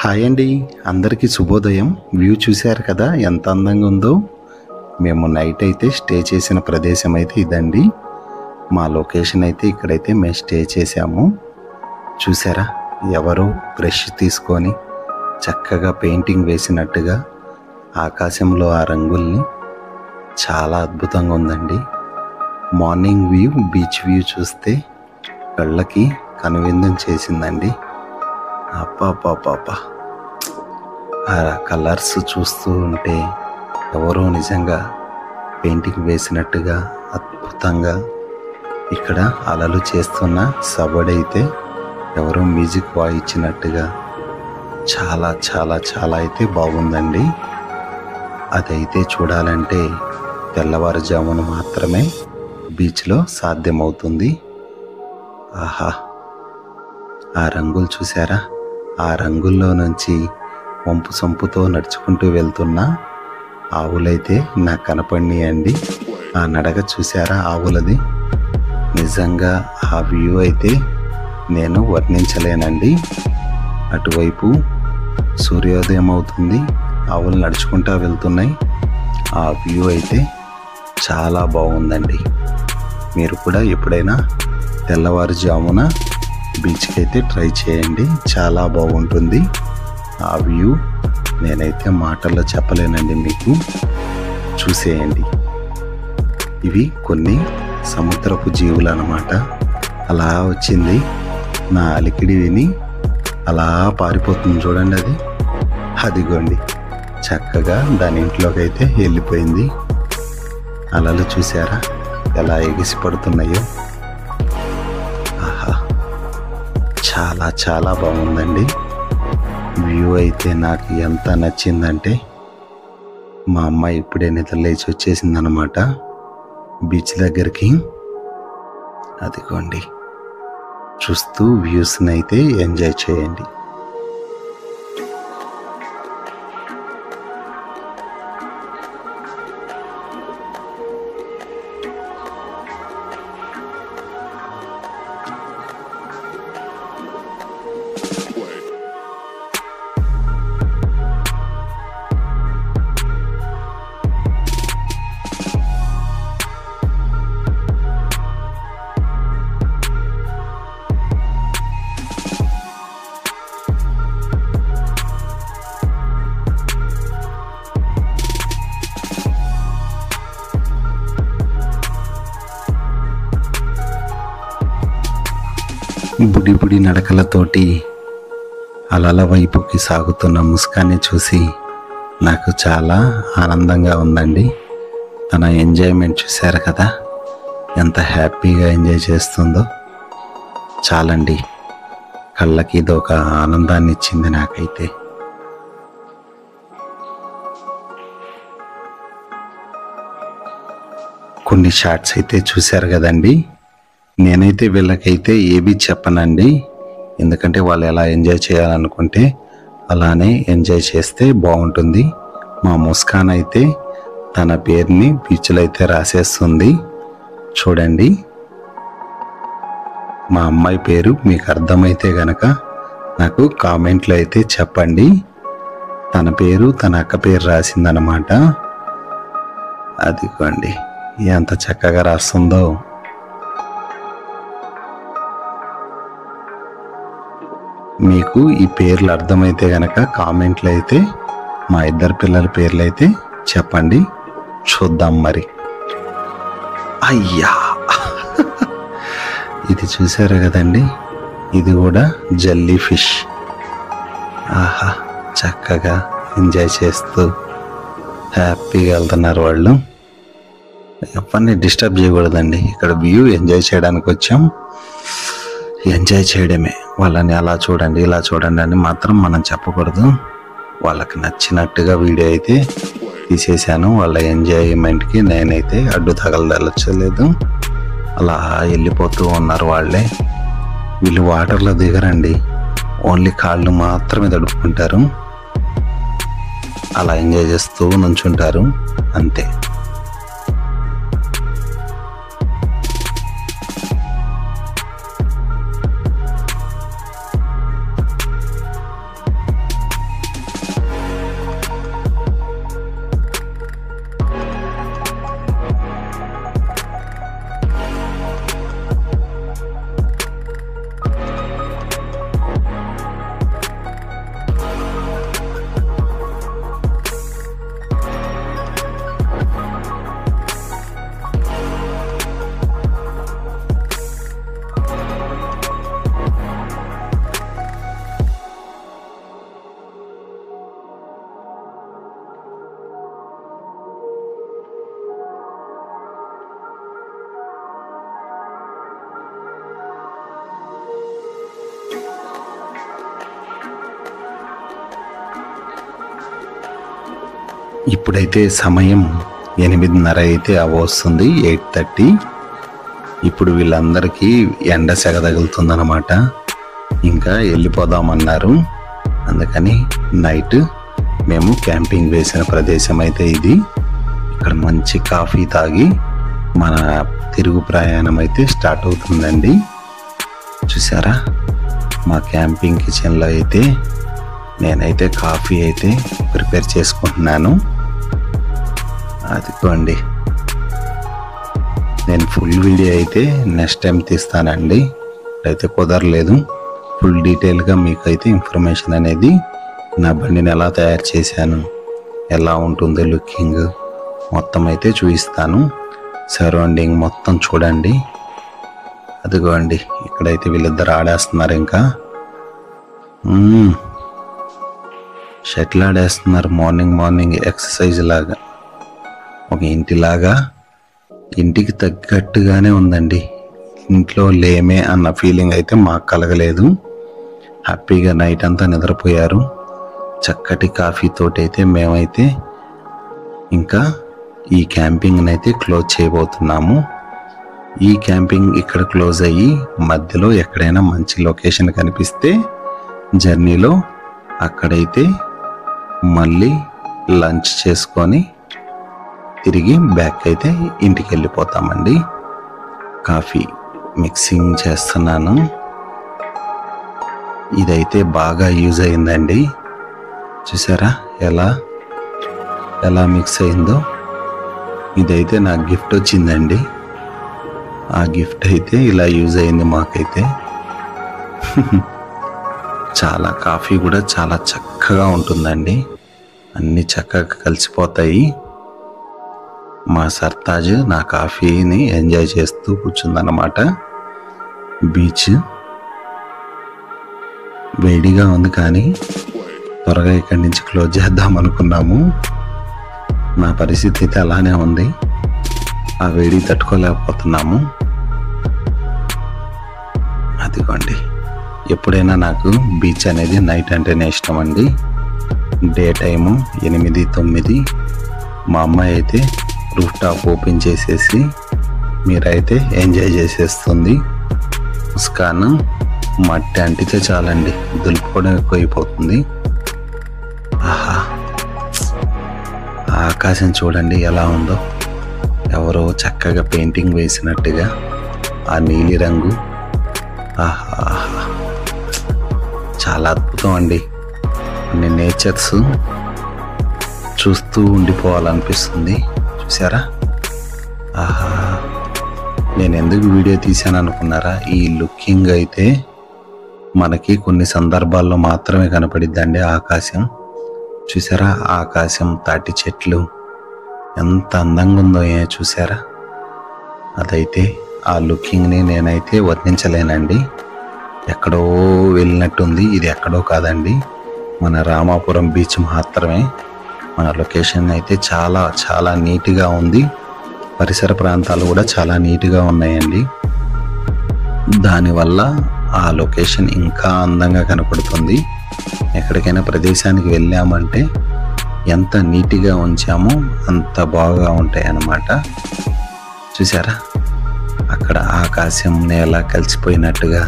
Hi అండి, అందరికీ శుభోదయం. వ్యూ చూశారు కదా ఎంత అందంగా ఉందో. మేము నైట్ అయితే స్టే చేసిన ప్రదేశం అయితే ఇదండి. మా లొకేషన్ అయితే ఇక్కడైతే మేము స్టే చేసాము. చూసారా, ఎవరో బ్రష్ తీసుకొని చక్కగా పెయింటింగ్ వేసినట్టుగా ఆకాశంలో ఆ రంగుల్ని చాలా అద్భుతంగా ఉందండి. మార్నింగ్ వ్యూ, బీచ్ వ్యూ చూస్తే కళ్ళకి కనువిందం చేసిందండి. అప్పాపాపాపా, ఆ కలర్స్ చూస్తూ ఉంటే ఎవరో నిజంగా పెయింటింగ్ వేసినట్టుగా అద్భుతంగా. ఇక్కడ అలలు చేస్తున్న సబడైతే ఎవరో మ్యూజిక్ వాయించినట్టుగా చాలా చాలా చాలా అయితే బాగుందండి. అదైతే చూడాలంటే తెల్లవారుజామున మాత్రమే బీచ్లో సాధ్యమవుతుంది. ఆహా, ఆ రంగులు చూసారా? ఆ రంగుల్లో నుంచి వంపు సొంపుతో నడుచుకుంటూ వెళ్తున్న ఆవులైతే నాకు కనపడినాయండి. ఆ నడక చూసారా ఆవులది? నిజంగా ఆ వ్యూ అయితే నేను వర్ణించలేనండి. అటువైపు సూర్యోదయం అవుతుంది, ఆవులు నడుచుకుంటూ వెళ్తున్నాయి. ఆ వ్యూ అయితే చాలా బాగుందండి. మీరు కూడా ఎప్పుడైనా తెల్లవారుజామున బీచ్కి అయితే ట్రై చేయండి, చాలా బాగుంటుంది. ఆ వ్యూ నేనైతే మాటల్లో చెప్పలేనండి, మీకు చూసేయండి. ఇవి కొన్ని సముద్రపు జీవులు అన్నమాట. అలా వచ్చింది, నా అలికిడి విని అలా పారిపోతుంది చూడండి. అదిగోండి, చక్కగా దాని ఇంట్లోకి అయితే వెళ్ళిపోయింది. అలలు చూసారా ఎలా ఎగిసి పడుతున్నాయో? ఆహా, చాలా చాలా బాగుందండి. వ్యూ అయితే నాకు ఎంత నచ్చిందంటే, మా అమ్మాయి ఇప్పుడే నిద్ర లేచి వచ్చేసిందనమాట బీచ్ దగ్గరికి. అదిగోండి, చూస్తూ వ్యూస్ని అయితే ఎంజాయ్ చేయండి. బుడి బుడి నడకలతోటి అలల వైపుకి సాగుతున్న ముస్కాన్ని చూసి నాకు చాలా ఆనందంగా ఉందండి. తన ఎంజాయ్మెంట్ చూశారు కదా, ఎంత హ్యాపీగా ఎంజాయ్ చేస్తుందో. చాలండి, కళ్ళకి ఇదొక ఆనందాన్ని ఇచ్చింది నాకైతే. కొన్ని షార్ట్స్ అయితే చూశారు కదండి. నేనైతే వీళ్ళకైతే ఏబీ చెప్పనండి, ఎందుకంటే వాళ్ళు ఎలా ఎంజాయ్ చేయాలనుకుంటే అలానే ఎంజాయ్ చేస్తే బాగుంటుంది. మా ముస్కాన్ అయితే తన పేరుని బీచ్లో అయితే రాసేస్తుంది చూడండి. మా అమ్మాయి పేరు మీకు అర్థమైతే గనక నాకు కామెంట్లో అయితే చెప్పండి. తన పేరు తన అక్క పేరు రాసిందనమాట. అదిగోండి ఎంత చక్కగా రాస్తుందో. మీకు ఈ పేర్లు అర్థమైతే గనక కామెంట్లు అయితే మా ఇద్దరు పిల్లల పేర్లు అయితే చెప్పండి, చూద్దాం మరి. అయ్యా, ఇది చూసారు కదండి, ఇది కూడా జెల్లీ ఫిష్. ఆహా, చక్కగా ఎంజాయ్ చేస్తూ హ్యాపీగా వెళ్తున్నారు వాళ్ళు. ఎవరిని డిస్టర్బ్ చేయకూడదండి, ఇక్కడ వ్యూ ఎంజాయ్ చేయడానికి వచ్చాం, ఎంజాయ్ చేయడమే. వాళ్ళని అలా చూడండి ఇలా చూడండి అని మాత్రం మనం చెప్పకూడదు. వాళ్ళకి నచ్చినట్టుగా వీడియో అయితే తీసేసాను. వాళ్ళ ఎంజాయ్మెంట్కి నేనైతే అడ్డు తగలదలచలేదు. అలా వెళ్ళిపోతూ ఉన్నారు వాళ్ళే. వీళ్ళు వాటర్లో దిగరండి, ఓన్లీ కాళ్ళు మాత్రమే తడుపుకుంటారు, అలా ఎంజాయ్ చేస్తూ నుంచుంటారు అంతే. ఇప్పుడైతే సమయం 8:30 అయితే వస్తుంది, 8:30. ఇప్పుడు వీళ్ళందరికీ ఎండ సెగ తగులుతుందన్నమాట. ఇంకా వెళ్ళిపోదామన్నారు. అందుకని నైట్ మేము క్యాంపింగ్ వేసిన ప్రదేశం అయితే ఇది. ఇక్కడ మంచి కాఫీ తాగి మన తిరుగు ప్రయాణం అయితే స్టార్ట్ అవుతుందండి. చూసారా, మా క్యాంపింగ్ కిచెన్లో అయితే నేనైతే కాఫీ అయితే ప్రిపేర్ చేసుకుంటున్నాను. అదిగోండి, నేను ఫుల్ వీడియో అయితే నెక్స్ట్ టైం తీస్తానండి. అయితే కుదరలేదు. ఫుల్ డీటెయిల్గా మీకు అయితే ఇన్ఫర్మేషన్ అనేది నా బండిని ఎలా తయారు చేశాను, ఎలా ఉంటుందో లుకింగ్ మొత్తం అయితే చూపిస్తాను. సరౌండింగ్ మొత్తం చూడండి. అదిగోండి, ఇక్కడైతే వీళ్ళిద్దరు ఆడేస్తున్నారు. ఇంకా షటిల్ ఆడేస్తున్నారు. మార్నింగ్ ఎక్సర్సైజ్ లాగా, ఒక ఇంటిలాగా, ఇంటికి తగ్గట్టుగానే ఉందండి. ఇంట్లో లేమే అన్న ఫీలింగ్ అయితే మాకు కలగలేదు. హ్యాపీగా నైట్ అంతా నిద్రపోయారు. చక్కటి కాఫీ తోటి అయితే మేమైతే ఇంకా ఈ క్యాంపింగ్ని అయితే క్లోజ్ చేయబోతున్నాము. ఈ క్యాంపింగ్ ఇక్కడ క్లోజ్ అయ్యి మధ్యలో ఎక్కడైనా మంచి లొకేషన్ కనిపిస్తే జర్నీలో అక్కడైతే మళ్ళీ లంచ్ చేసుకొని తిరిగి బ్యాక్ అయితే ఇంటికి వెళ్ళిపోతామండి. కాఫీ మిక్సింగ్ చేస్తున్నాను. ఇదైతే బాగా యూజ్ అయిందండి. చూసారా ఎలా మిక్స్ అయిందో. ఇదైతే నాకు గిఫ్ట్ వచ్చిందండి. ఆ గిఫ్ట్ అయితే ఇలా యూజ్ అయింది మాకైతే. చాలా కాఫీ కూడా చాలా చక్కగా ఉంటుందండి. అన్నీ చక్కగా కలిసిపోతాయి. మా సర్తాజ్ నా కాఫీని ఎంజాయ్ చేస్తూ కూర్చుందన్నమాట. బీచ్ వేడిగా ఉంది, కానీ త్వరగా ఇక్కడి నుంచి క్లోజ్ చేద్దాం అనుకున్నాము. నా పరిస్థితి అయితే అలానే ఉంది. ఆ వేడి తట్టుకోలేకపోతున్నాము. అదిగోండి, ఎప్పుడైనా నాకు బీచ్ అనేది నైట్ అంటేనే ఇష్టం అండి. డే టైము 8-9 మా అమ్మాయి అయితే రూఫ్ టాప్ ఓపెన్ చేసేసి మీరైతే ఎంజాయ్ చేసేస్తుంది. ముస్కాన్ మట్టి అంటితే చాలండి, దులుపుకోవడం ఎక్కువ అయిపోతుంది. ఆహా, ఆకాశం చూడండి ఎలా ఉందో. ఎవరో చక్కగా పెయింటింగ్ వేసినట్టుగా ఆ నీలి రంగు. ఆహా, చాలా అద్భుతం అండి. కొన్ని నేచర్స్ చూస్తూ ఉండిపోవాలనిపిస్తుంది. చూసారా, ఆహా, నేను ఎందుకు వీడియో తీశాను అనుకున్నారా? ఈ లుకింగ్ అయితే మనకి కొన్ని సందర్భాల్లో మాత్రమే కనపడిద్దండి. ఆకాశం చూసారా, ఆకాశం, తాటి చెట్లు ఎంత అందంగా ఉందో చూసారా. అదైతే ఆ లుకింగ్ని నేనైతే వర్ణించలేనండి. ఎక్కడో వెళ్ళినట్టుంది. ఇది ఎక్కడో కాదండి, మన రామాపురం బీచ్ మాత్రమే. మన లొకేషన్ అయితే చాలా చాలా నీట్గా ఉంది. పరిసర ప్రాంతాలు కూడా చాలా నీట్గా ఉన్నాయండి. దానివల్ల ఆ లొకేషన్ ఇంకా అందంగా కనపడుతుంది. ఎక్కడికైనా ప్రదేశానికి వెళ్ళామంటే ఎంత నీట్గా ఉంచామో అంత బాగా ఉంటాయి అన్నమాట. చూసారా, అక్కడ ఆకాశం నేల కలిసిపోయినట్టుగా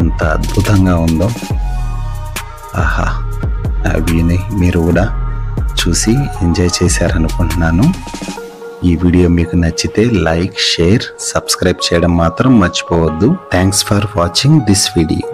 ఎంత అద్భుతంగా ఉందో. ఆహా, అవిని మీరు కూడా చూసి ఎంజాయ్ చేశారనుకుంటున్నాను. ఈ వీడియో మీకు నచ్చితే లైక్, షేర్, సబ్స్క్రైబ్ చేయడం మాత్రం మర్చిపోవద్దు. Thanks for watching this video.